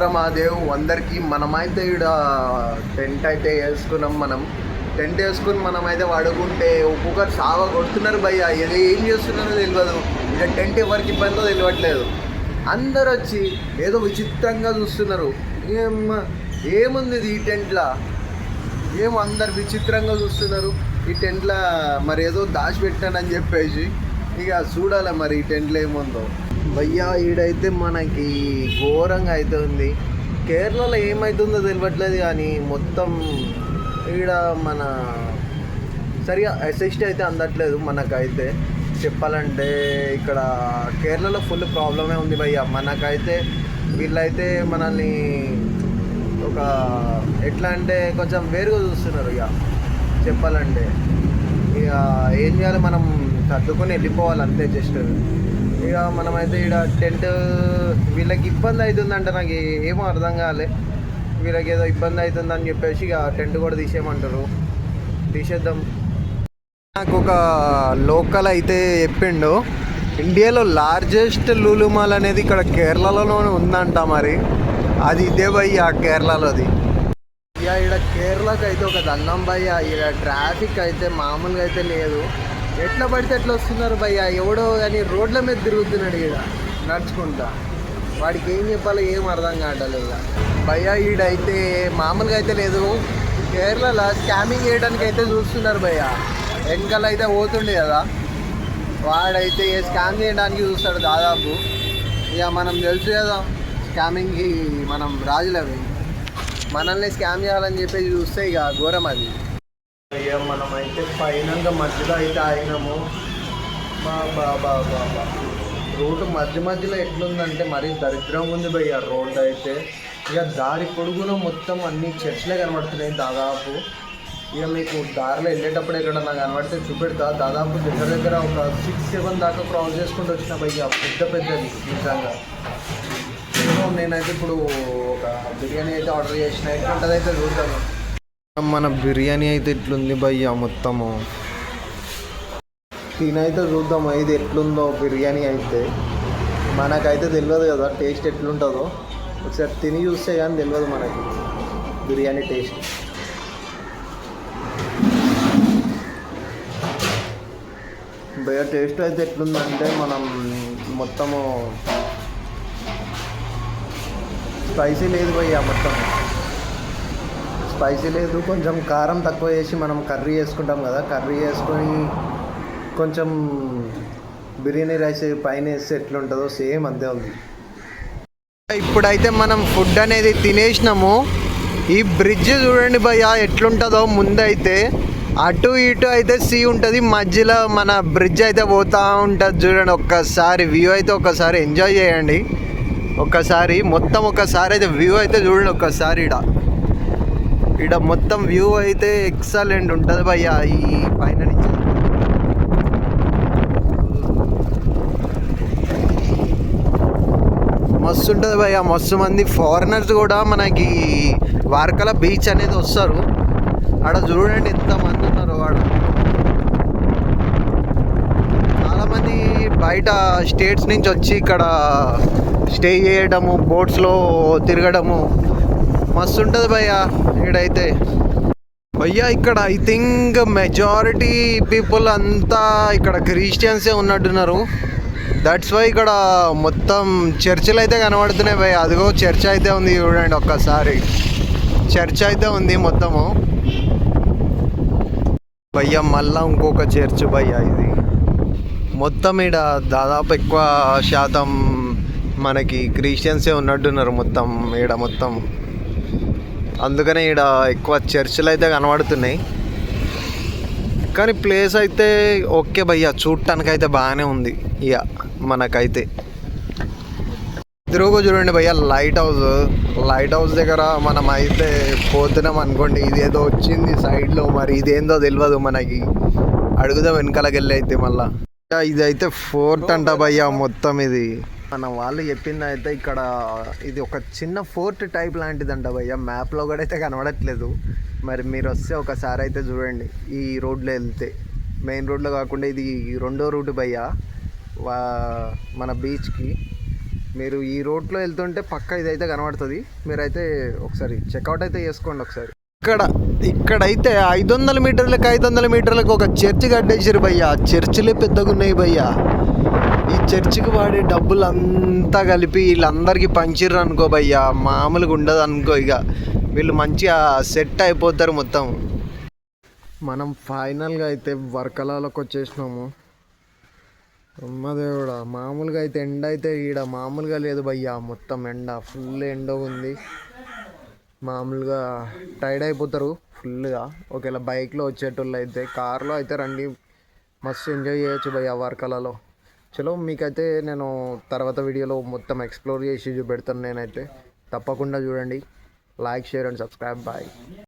మహాదేవ్ అందరికీ మనమైతే ఇక్కడ టెంట్ అయితే వేసుకున్నాం. టెంట్ వేసుకుని మనమైతే పడుకుంటే ఒక్కొక్కరు సావ కొడుతున్నారు భయ్య. ఏం చేస్తున్నారో తెలియదు. ఇక టెంట్ ఎవరికి ఇబ్బందో తెలియట్లేదు. అందరు వచ్చి ఏదో విచిత్రంగా చూస్తున్నారు. ఏముంది ఈ టెంట్లో? ఏమో అందరు విచిత్రంగా చూస్తున్నారు. ఈ టెంట్లో మరి ఏదో దాచిపెట్టానని చెప్పేసి ఇక చూడాలి మరి ఈ టెంట్లో ఏముందో. భయ్యా ఈడైతే మనకి ఘోరంగా అయితే ఉంది. కేరళలో ఏమవుతుందో తెలియట్లేదు కానీ మొత్తం ఈడ మన సరిగా అసిస్ట్ అయితే అందట్లేదు మనకైతే. చెప్పాలంటే ఇక్కడ కేరళలో ఫుల్ ప్రాబ్లమే ఉంది భయ్యా. మనకైతే వీళ్ళైతే మనల్ని ఒక ఎట్లా అంటే కొంచెం వేరుగా చూస్తున్నారు. ఇక చెప్పాలంటే ఇక ఏం చేయాలి, మనం సర్దుకొని వెళ్ళిపోవాలి అంతే. జస్ట్ ఇక మనమైతే ఇక్కడ టెంట్ వీళ్ళకి ఇబ్బంది అవుతుందంట. నాకు ఏమో అర్థం కాలే. వీళ్ళకి ఏదో ఇబ్బంది అవుతుందని చెప్పేసి ఇక టెంట్ కూడా తీసేయమంటారు. తీసేద్దాం. నాకు ఒక లోకల్ అయితే చెప్పిండు, ఇండియాలో లార్జెస్ట్ లూలు మాల్ అనేది ఇక్కడ కేరళలోనే ఉందంట. మరి అది ఇదే భయ్యా కేరళలోది. ఇక ఇక్కడ కేరళకి అయితే ఒక దండం భయ్యా. ఇక్కడ ట్రాఫిక్ అయితే మామూలుగా అయితే లేదు. ఎట్లా పడితే ఎట్లా వస్తున్నారు భయ్యా. ఎవడో కానీ రోడ్ల మీద తిరుగుతున్నాడు ఇక్కడ నడుచుకుంటా. వాడికి ఏం చెప్పాలో ఏం అర్థం కావట్లేదు ఇక భయ్యా. ఈడైతే మామూలుగా అయితే లేదు. కేరళలో స్కామింగ్ చేయడానికి అయితే చూస్తున్నారు భయ్యా. వెనకాల అయితే పోతుండే కదా, వాడైతే స్కామ్ చేయడానికి చూస్తాడు దాదాపు. ఇక మనం తెలుసు కదా స్కామింగ్కి మనం రాజులవి. మనల్ని స్కామ్ చేయాలని చెప్పేసి చూస్తే ఇక ఘోరం అది. అయ్యా మనమైతే ఫైనల్గా మధ్యలో అయితే ఆగినాము. బాబా రోడ్డు మధ్యలో ఎట్లుందంటే మరీ దరిద్రంగా ఉంది భయ్య రోడ్డు అయితే. ఇక దారి పొడుగున మొత్తం అన్ని చర్చ్లే కనబడుతున్నాయి దాదాపు. ఇక మీకు దారిలో వెళ్ళేటప్పుడు ఎక్కడ నాకు కనబడితే చూపెడతా. దాదాపు దగ్గర ఒక 6-7 దాకా క్రాస్ చేసుకుంటూ వచ్చిన భయ్య. పెద్దది నిజంగా. నేనైతే ఇప్పుడు ఒక బిర్యానీ అయితే ఆర్డర్ చేసిన. ఎట్లుంటుంది అయితే చూద్దాము. మన బిర్యానీ అయితే ఎట్లుంది భయ్యా మొత్తము. తినైతే చూద్దాము ఇది ఎట్లుందో బిర్యానీ అయితే. మనకైతే తెలియదు కదా టేస్ట్ ఎట్లుంటుందో. ఒకసారి తిని చూస్తే కానీ తెలియదు మనకి బిర్యానీ టేస్ట్. భయ్యా టేస్ట్ అయితే ఎట్లుందంటే మనం మొత్తము స్పైసీ లేదు భయ్యా. మొత్తం స్పైసీ లేదు. కొంచెం కారం తక్కువ చేసి మనం కర్రీ వేసుకుంటాం కదా, కర్రీ వేసుకొని కొంచెం బిర్యానీ రైస్ పైన వేస్తే ఎట్లుంటుందో సేమ్ అంతే ఉంది. ఇప్పుడైతే మనం ఫుడ్ అనేది తినేసినాము. ఈ బ్రిడ్జ్ చూడండి భయ్యా ఎట్లుంటుందో. ముందైతే అటు ఇటు అయితే సీ ఉంటుంది, మధ్యలో మన బ్రిడ్జ్ అయితే పోతూ ఉంటుంది చూడండి. ఒక్కసారి వ్యూ అయితే ఒక్కసారి ఎంజాయ్ చేయండి. ఒక్కసారి మొత్తం ఒక్కసారి అయితే వ్యూ అయితే చూడండి ఒక్కసారి. ఇక్కడ మొత్తం వ్యూ అయితే ఎక్సలెంట్ ఉంటుంది భయ్యా ఈ పైన నుంచి. మస్తు ఉంటుంది భయ్యా. మస్తు మంది ఫారినర్స్ కూడా మనకి వార్కల బీచ్ అనేది వస్తారు. ఆడ చూడండి ఎంతమంది ఉన్నారు. వాడు చాలామంది బయట స్టేట్స్ నుంచి వచ్చి ఇక్కడ స్టే చేయడము, బోట్స్లో తిరగడము మస్తు ఉంటుంది భయ్యా ఇక్కడైతే. భయ్యా ఇక్కడ ఐ థింక్ మెజారిటీ పీపుల్ అంతా ఇక్కడ క్రిస్టియన్సే ఉన్నట్టున్నారు. దట్స్ వై ఇక్కడ మొత్తం చర్చిలు అయితే కనబడుతున్నాయి భయ్యా. అదిగో చర్చ్ అయితే ఉంది చూడండి ఒక్కసారి. చర్చ్ అయితే ఉంది మొత్తము భయ్యా. మళ్ళా ఇంకొక చర్చ్ భయ్యా ఇది. మొత్తం ఇక్కడ దాదాపు ఎక్కువ శాతం మనకి క్రిస్టియన్సే ఉన్నట్టున్నారు మొత్తం ఈడ మొత్తం. అందుకనే ఇక్కడ ఎక్కువ చర్చిలు అయితే కనబడుతున్నాయి. కానీ ప్లేస్ అయితే ఓకే భయ్యా, చూడటానికి అయితే బాగానే ఉంది. ఇక మనకైతే ఎదురుగా చూడండి భయ్యా లైట్ హౌస్ దగ్గర మనం అయితే పోతున్నాం అనుకోండి. ఇదేదో వచ్చింది సైడ్లో, మరి ఇదేందో తెలియదు మనకి. అడుగుదాం వెనకాలకి వెళ్ళి అయితే మళ్ళా. ఇదైతే ఫోర్ట్ అంట భయ్యా మొత్తం. ఇది మన వాళ్ళు చెప్పింది అయితే ఇక్కడ ఇది ఒక చిన్న ఫోర్ట్ టైప్ లాంటిదంట భయ్యా. మ్యాప్లో కూడా అయితే కనబడట్లేదు. మరి మీరు వస్తే ఒకసారి అయితే చూడండి. ఈ రోడ్లో వెళ్తే మెయిన్ రోడ్లో కాకుండా ఇది రెండో రూట్ భయ్యా మన బీచ్కి. మీరు ఈ రోడ్లో వెళ్తుంటే పక్క ఇదైతే కనబడుతుంది. మీరైతే ఒకసారి చెక్అవుట్ అయితే చేసుకోండి ఒకసారి. ఇక్కడైతే 500 మీటర్లకు 500 మీటర్లకు ఒక చర్చి కట్టేసారు భయ్యా. చర్చిలే పెద్దగా ఉన్నాయి భయ్యా. ఈ చర్చికి వాడే డబ్బులు అంతా కలిపి వీళ్ళందరికీ పంచిర్రు అనుకో భయ్యా, మామూలుగా ఉండదు అనుకో. ఇక వీళ్ళు మంచిగా సెట్ అయిపోతారు మొత్తం. మనం ఫైనల్గా అయితే వర్కలాలోకి వచ్చేసినాము. అమ్మదేవుడా, మామూలుగా అయితే ఎండ అయితే ఈడ మామూలుగా లేదు భయ్యా. మొత్తం ఎండ, ఫుల్ ఎండ ఉంది. మామూలుగా టైర్డ్ అయిపోతారు ఫుల్గా. ఒకవేళ బైక్లో వచ్చేటోళ్ళు అయితే, కార్లో అయితే రండి, మస్తు ఎంజాయ్ చేయొచ్చు భయ్యా వర్కలలో. చలో, మీకైతే నేను తర్వాత వీడియోలో మొత్తం ఎక్స్ప్లోర్ చేసి చూపెడతాను. నేనైతే తప్పకుండా చూడండి. Like, share and subscribe. Bye.